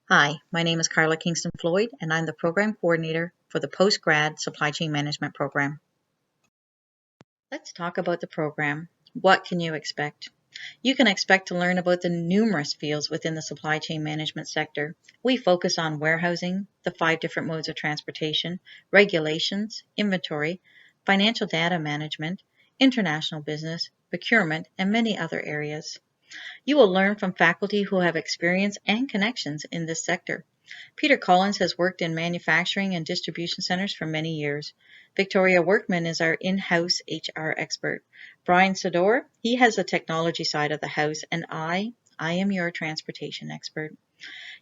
Hi, my name is Carla Kingston Floyd, and I'm the Program Coordinator for the Post-Grad Supply Chain Management Program. Let's talk about the program. What can you expect? You can expect to learn about the numerous fields within the supply chain management sector. We focus on warehousing, the 5 different modes of transportation, regulations, inventory, financial data management, international business, procurement, and many other areas. You will learn from faculty who have experience and connections in this sector. Peter Collins has worked in manufacturing and distribution centers for many years. Victoria Workman is our in-house HR expert. Brian Sador, he has the technology side of the house, and I am your transportation expert.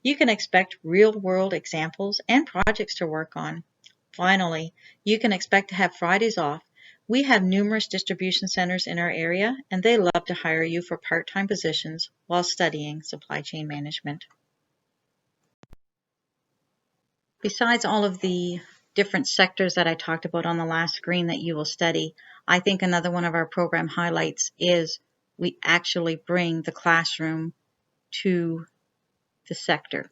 You can expect real-world examples and projects to work on. Finally, you can expect to have Fridays off. We have numerous distribution centers in our area, and they love to hire you for part-time positions while studying supply chain management. Besides all of the different sectors that I talked about on the last screen that you will study, I think another one of our program highlights is we actually bring the classroom to the sector.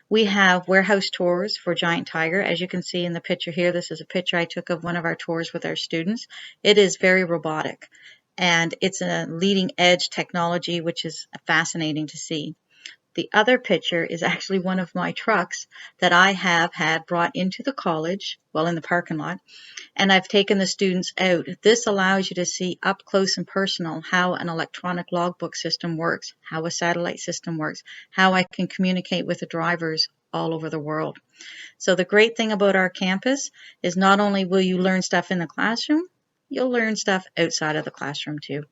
We have warehouse tours for Giant Tiger. As you can see in the picture here, this is a picture I took of one of our tours with our students. It is very robotic, and it's a leading edge technology, which is fascinating to see. The other picture is actually one of my trucks that I have had brought into the college, well, in the parking lot, and I've taken the students out. This allows you to see up close and personal how an electronic logbook system works, how a satellite system works, how I can communicate with the drivers all over the world. So the great thing about our campus is not only will you learn stuff in the classroom, you'll learn stuff outside of the classroom too.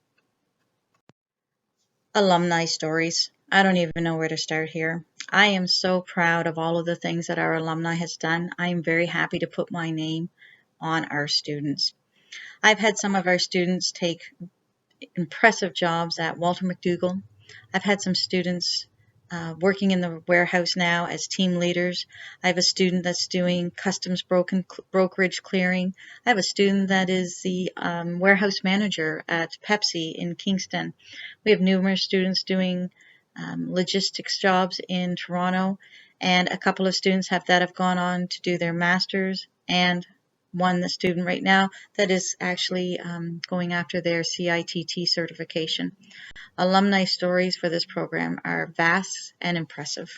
Alumni stories. I don't even know where to start here. I am so proud of all of the things that our alumni has done. I am very happy to put my name on our students. I've had some of our students take impressive jobs at Walter McDougall. I've had some students working in the warehouse now as team leaders. I have a student that's doing customs brokerage clearing. I have a student that is the warehouse manager at Pepsi in Kingston. We have numerous students doing logistics jobs in Toronto, and a couple of students have gone on to do their masters, and the student right now that is actually going after their CITT certification. Alumni stories for this program are vast and impressive.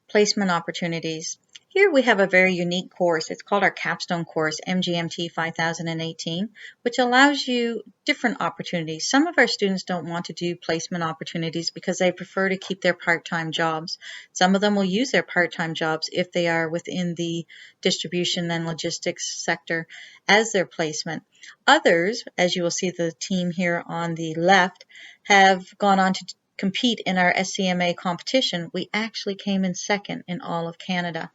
Placement opportunities. Here we have a very unique course. It's called our capstone course, MGMT 5018, which allows you different opportunities. Some of our students don't want to do placement opportunities because they prefer to keep their part-time jobs. Some of them will use their part-time jobs if they are within the distribution and logistics sector as their placement. Others, as you will see the team here on the left, have gone on to compete in our SCMA competition. We actually came in second in all of Canada.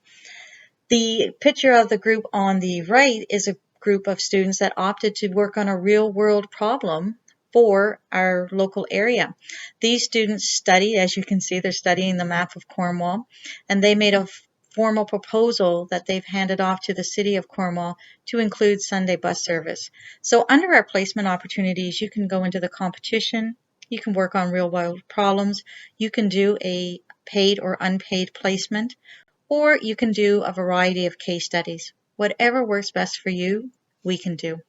The picture of the group on the right is a group of students that opted to work on a real-world problem for our local area. These students study, as you can see, they're studying the map of Cornwall, and they made a formal proposal that they've handed off to the City of Cornwall to include Sunday bus service. So under our placement opportunities, you can go into the competition, you can work on real-world problems, you can do a paid or unpaid placement, or you can do a variety of case studies. Whatever works best for you, we can do.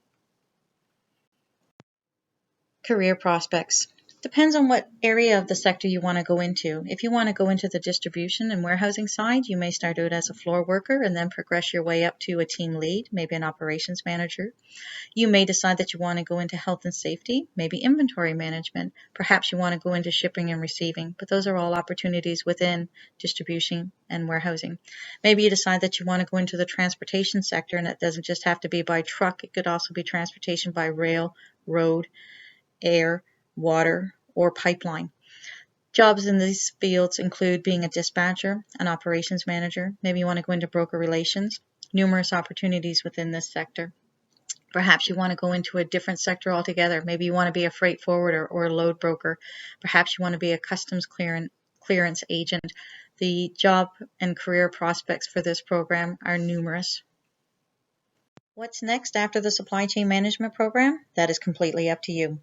Career prospects. Depends on what area of the sector you want to go into. If you want to go into the distribution and warehousing side, you may start out as a floor worker and then progress your way up to a team lead, maybe an operations manager. You may decide that you want to go into health and safety, maybe inventory management. Perhaps you want to go into shipping and receiving, but those are all opportunities within distribution and warehousing. Maybe you decide that you want to go into the transportation sector, and it doesn't just have to be by truck. It could also be transportation by rail, road, air, water, or pipeline. Jobs in these fields include being a dispatcher, an operations manager. Maybe you want to go into broker relations. Numerous opportunities within this sector. Perhaps you want to go into a different sector altogether. Maybe you want to be a freight forwarder or a load broker. Perhaps you want to be a customs clearance agent. The job and career prospects for this program are numerous. What's next after the supply chain management program? That is completely up to you.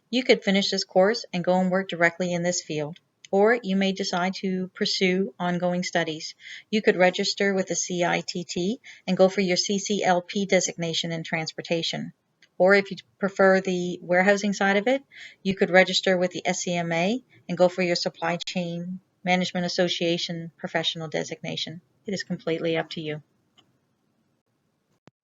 You could finish this course and go and work directly in this field. Or you may decide to pursue ongoing studies. You could register with the CITT and go for your CCLP designation in transportation. Or if you prefer the warehousing side of it, you could register with the SCMA and go for your Supply Chain Management Association professional designation. It is completely up to you.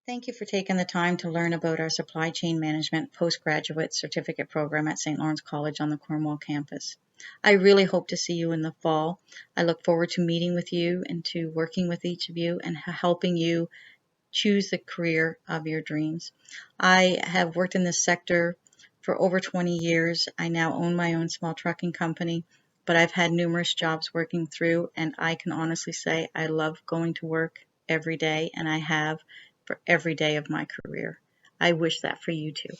Thank you for taking the time to learn about our Supply Chain Management Postgraduate Certificate Program at St. Lawrence College on the Cornwall campus. I really hope to see you in the fall. I look forward to meeting with you and to working with each of you and helping you choose the career of your dreams. I have worked in this sector for over 20 years. I now own my own small trucking company, but I've had numerous jobs working through, and I can honestly say I love going to work every day, and I have for every day of my career. I wish that for you too.